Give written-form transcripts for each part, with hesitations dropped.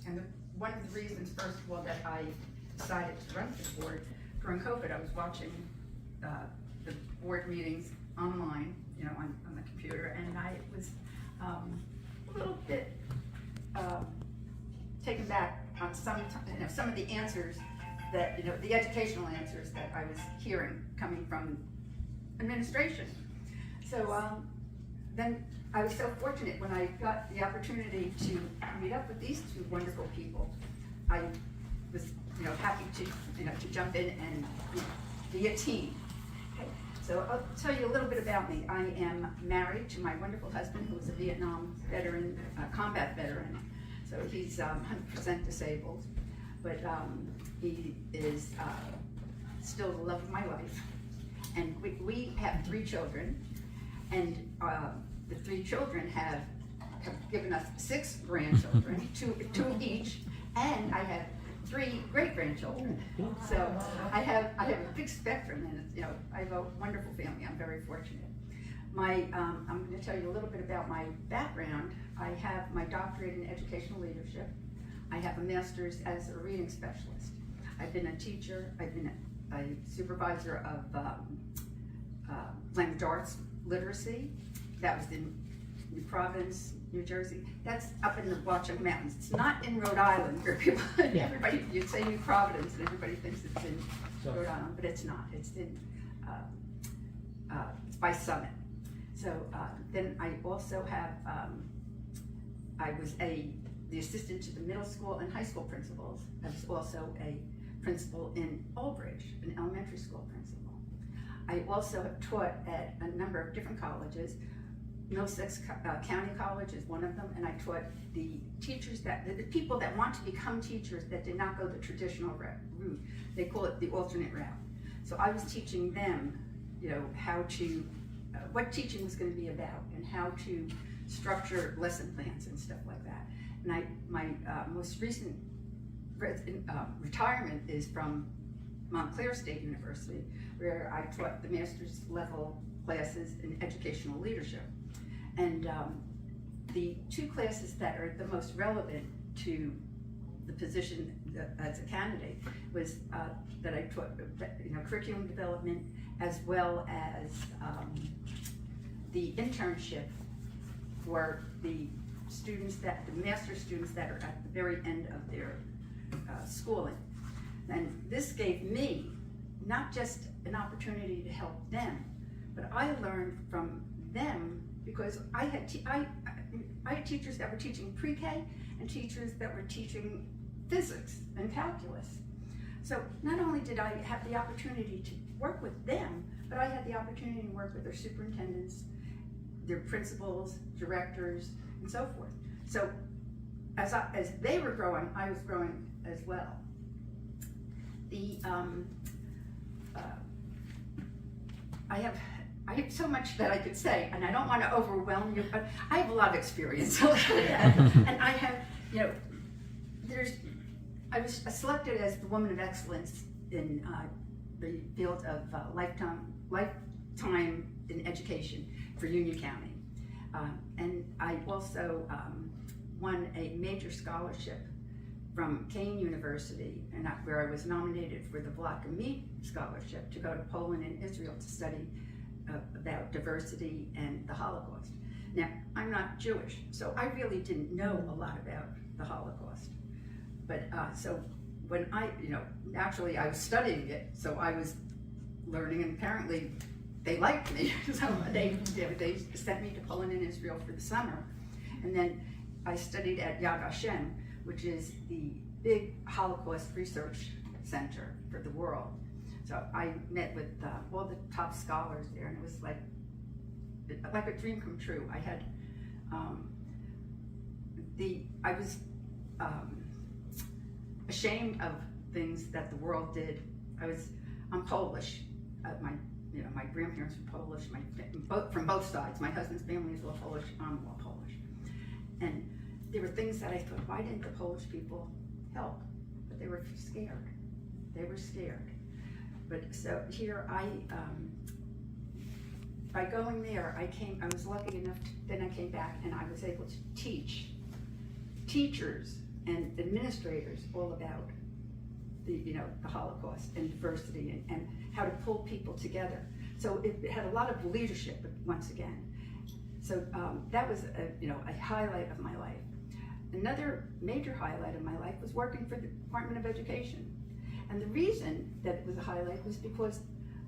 And one of the reasons, first of all, that I decided to run for the board, during COVID, I was watching the board meetings online, on the computer, and I was a little bit taken back on some of the answers that, the educational answers that I was hearing coming from administration. So then I was so fortunate when I got the opportunity to meet up with these two wonderful people. I was, happy to jump in and be a team. Okay. So I'll tell you a little bit about me. I am married to my wonderful husband, who is a Vietnam veteran, combat veteran. So he's 100% disabled, but he is still the love of my life. And we have 3 children, and the 3 children have given us 6 grandchildren, two each, and I have 3 great-grandchildren. So I have a big spectrum, and I have a wonderful family. I'm very fortunate. I'm going to tell you a little bit about my background. I have my doctorate in educational leadership. I have a master's as a reading specialist. I've been a teacher. I've been a supervisor of language arts literacy. That was in New Providence, New Jersey. That's up in the Watchung Mountains. It's not in Rhode Island, where people, everybody, you'd say New Providence, and everybody thinks it's in Rhode Island, but it's not. It's in, it's by Summit. So then I also have, I was the assistant to the middle school and high school principals. I was also a principal in Old Bridge, an elementary school principal. I also have taught at a number of different colleges. Middlesex County College is one of them, and I taught the teachers the people that want to become teachers that did not go the traditional route. They call it the alternate route. So I was teaching them, how to, what teaching was going to be about, and how to structure lesson plans and stuff like that. And my most recent retirement is from Montclair State University, where I taught the master's level classes in educational leadership. And the 2 classes that are the most relevant to the position as a candidate was that I taught, curriculum development, as well as the internship for the students the master's students that are at the very end of their schooling. And this gave me not just an opportunity to help them, but I learned from them because I had teachers that were teaching pre-K and teachers that were teaching physics and calculus. So not only did I have the opportunity to work with them, but I had the opportunity to work with their superintendents, their principals, directors, and so forth. So as they were growing, I was growing as well. I have so much that I could say, and I don't want to overwhelm you, but I have a lot of experience. And I have, I was selected as the Woman of Excellence in the field of lifetime in education for Union County. And I also won a major scholarship from Kane University, and where I was nominated for the Block of Meat Scholarship to go to Poland and Israel to study about diversity and the Holocaust. Now, I'm not Jewish, so I really didn't know a lot about the Holocaust. But so when naturally I was studying it, so I was learning, and apparently they liked me. So they sent me to Poland and Israel for the summer. And then I studied at Yad Vashem, which is the big Holocaust research center for the world. So I met with all the top scholars there, and it was like a dream come true. I had I was ashamed of things that the world did. I'm Polish. My grandparents were Polish. From both sides. My husband's family is all Polish. I'm all Polish. And there were things that I thought, why didn't the Polish people help? But they were scared. They were scared. But so here by going there, I was lucky enough, then I came back and I was able to teach teachers and administrators all about the Holocaust and diversity and how to pull people together. So it had a lot of leadership once again. So that was a highlight of my life. Another major highlight of my life was working for the Department of Education. And the reason that it was a highlight was because,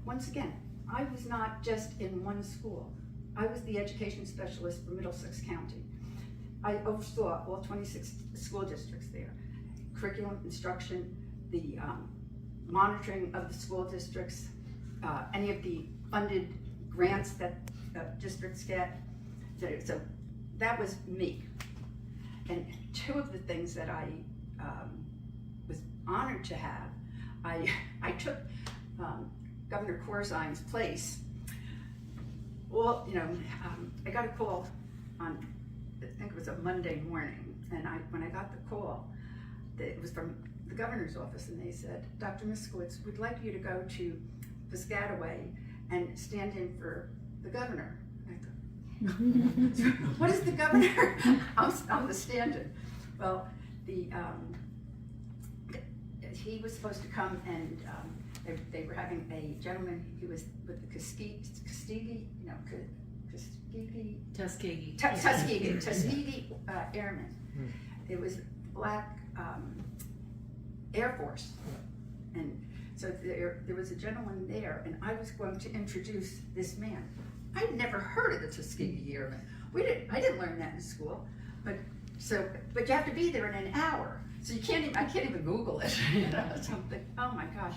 once again, I was not just in one school. I was the education specialist for Middlesex County. I oversaw all 26 school districts there. Curriculum, instruction, the monitoring of the school districts, any of the funded grants that districts get. So that was me. And two of the things that I was honored to have, I took Governor Corzine's place. Well, I got a call on, I think it was a Monday morning, and when I got the call, it was from the governor's office, and they said, Dr. Miskiewicz, we'd like you to go to Piscataway and stand in for the governor. And I thought, what is the governor? I'm the stand-in. Well, he was supposed to come, and they were having a gentleman who was with the Tuskegee Airmen. It was Black Air Force. And so there was a gentleman there, and I was going to introduce this man. I'd never heard of the Tuskegee Airmen. I didn't learn that in school, but you have to be there in an hour. So I can't even Google it, something. Oh my gosh.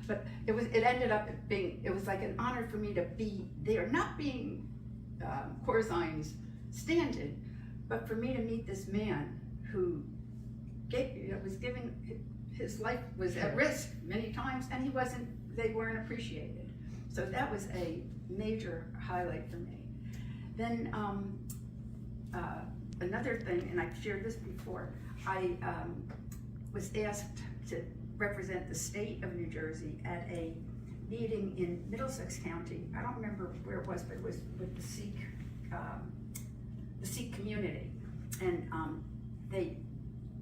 But it ended up being, it was like an honor for me to be there, not being Corzine's stand-in, but for me to meet this man who was giving, his life was at risk many times, and they weren't appreciated. So that was a major highlight for me. Then another thing, and I've shared this before, I was asked to represent the state of New Jersey at a meeting in Middlesex County. I don't remember where it was, but it was with the Sikh community. And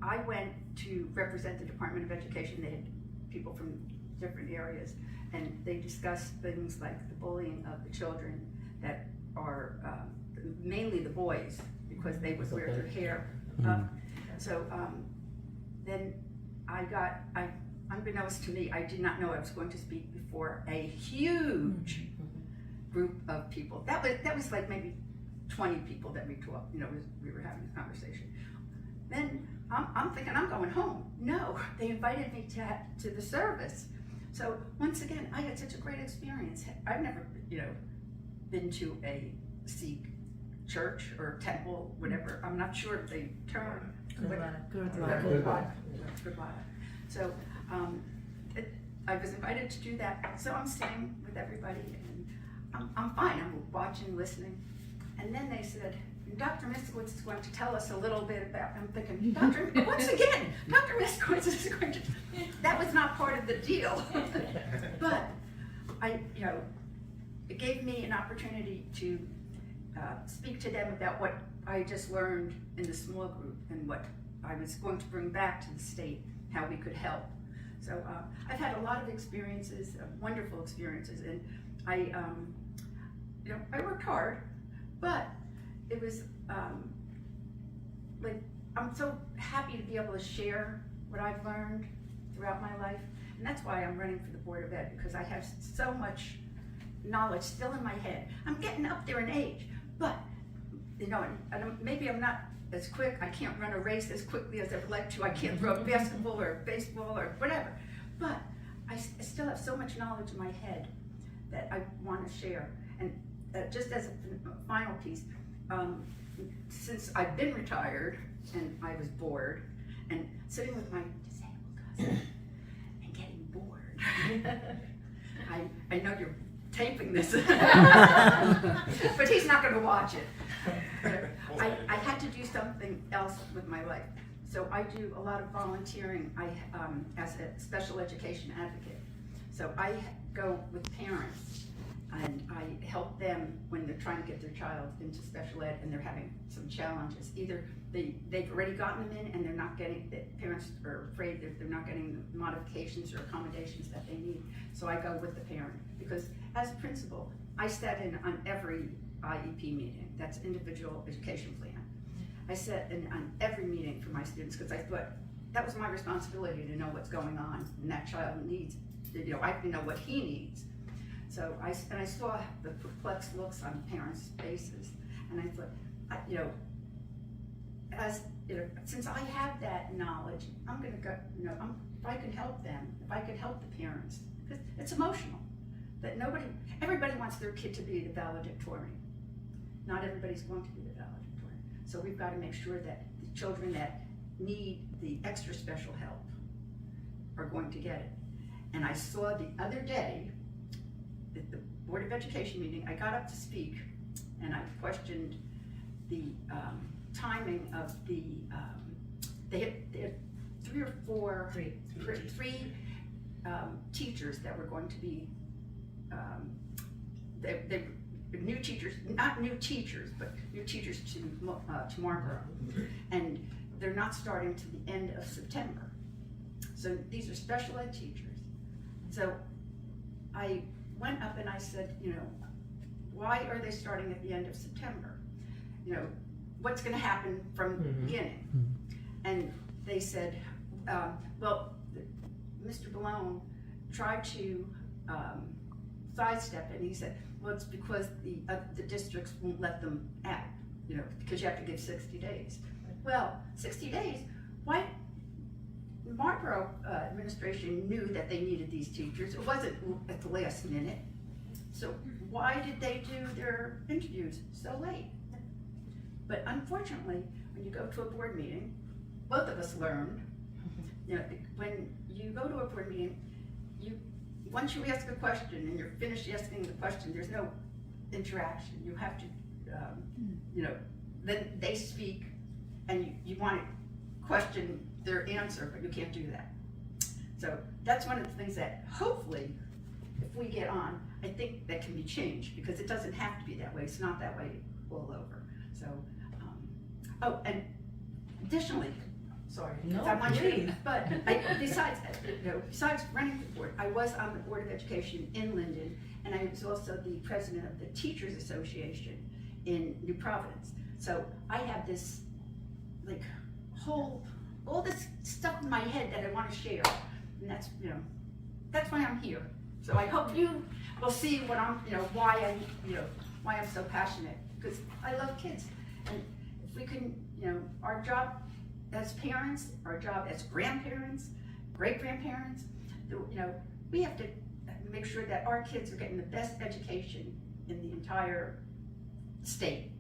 I went to represent the Department of Education. They had people from different areas, and they discussed things like the bullying of the children that are mainly the boys, because they would wear their hair up. So then unbeknownst to me, I did not know I was going to speak before a huge group of people. That was like maybe 20 people that we talked, we were having this conversation. Then I'm thinking I'm going home. No, they invited me to the service. So once again, I had such a great experience. I've never, been to a Sikh church or temple, whatever. I'm not sure if they term. Gurdwara. So I was invited to do that. So I'm sitting with everybody, and I'm fine. I'm watching, listening. And then they said, Dr. Miskiewicz is going to tell us a little bit about, I'm thinking, once again, Dr. Miskiewicz is going to, that was not part of the deal. But it gave me an opportunity to speak to them about what I just learned in the small group and what I was going to bring back to the state, how we could help. So I've had a lot of experiences, wonderful experiences, and I worked hard, but it was I'm so happy to be able to share what I've learned throughout my life, and that's why I'm running for the Board of Ed, because I have so much knowledge still in my head. I'm getting up there in age, but maybe I'm not as quick. I can't run a race as quickly as I would like to. I can't throw basketball or baseball or whatever, but I still have so much knowledge in my head that I want to share. And just as a final piece, since I've been retired and I was bored and sitting with my disabled cousin and getting bored, I know you're taping this, but he's not going to watch it. I had to do something else with my life. So I do a lot of volunteering as a special education advocate. So I go with parents And I help them when they're trying to get their child into special ed and they're having some challenges. Either they've already gotten them in and they're not getting, the parents are afraid that they're not getting the modifications or accommodations that they need. So I go with the parent, because as principal, I sat in on every IEP meeting. That's individual education plan. I sat in on every meeting for my students because I thought that was my responsibility to know what's going on and that child needs, you know, I have to know what he needs. So I saw the perplexed looks on parents' faces, and I thought, you know, as you know, since I have that knowledge, I'm going to go. You know, if I can help them, if I can help the parents, because it's emotional. That everybody wants their kid to be the valedictorian. Not everybody's going to be the valedictorian. So we've got to make sure that the children that need the extra special help are going to get it. And I saw the other day at the Board of Education meeting, I got up to speak and I questioned the timing of the, they had three teachers that were going to be, they new teachers, not new teachers, but new teachers to Marlboro. And they're not starting to the end of September. So these are special ed teachers. So I went up and I said, you know, why are they starting at the end of September? You know, what's going to happen from the beginning? And they said, well, Mr. Balone tried to sidestep it, and he said, well, it's because the districts won't let them out, you know, because you have to give 60 days. Well, 60 days, why? Marlboro administration knew that they needed these teachers. It wasn't at the last minute. So why did they do their interviews so late? But unfortunately, when you go to a board meeting, both of us learned, you know, when you go to a board meeting, once you ask a question and you're finished asking the question, there's no interaction. You have to, you know, then they speak and you want to question their answer, but you can't do that. So that's one of the things that hopefully, if we get on, I think that can be changed, because it doesn't have to be that way. It's not that way all over. So, oh, and additionally, sorry, no, I want you, but besides running the board, I was on the Board of Education in Linden, and I was also the president of the Teachers Association in New Providence. So I have this, like, all this stuff in my head that I want to share, and that's, you know, that's why I'm here. So I hope you will see what I'm, you know, why I'm so passionate, because I love kids, and if we can, you know, our job as parents, our job as grandparents, great-grandparents, you know, we have to make sure that our kids are getting the best education in the entire state.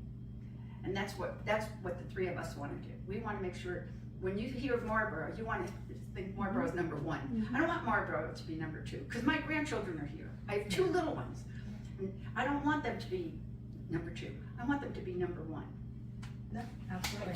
And that's what the three of us want to do. We want to make sure, when you hear of Marlboro, you want to think Marlboro is number one. I don't want Marlboro to be number two, because my grandchildren are here. I have two little ones. And I don't want them to be number two. I want them to be number one. No, absolutely.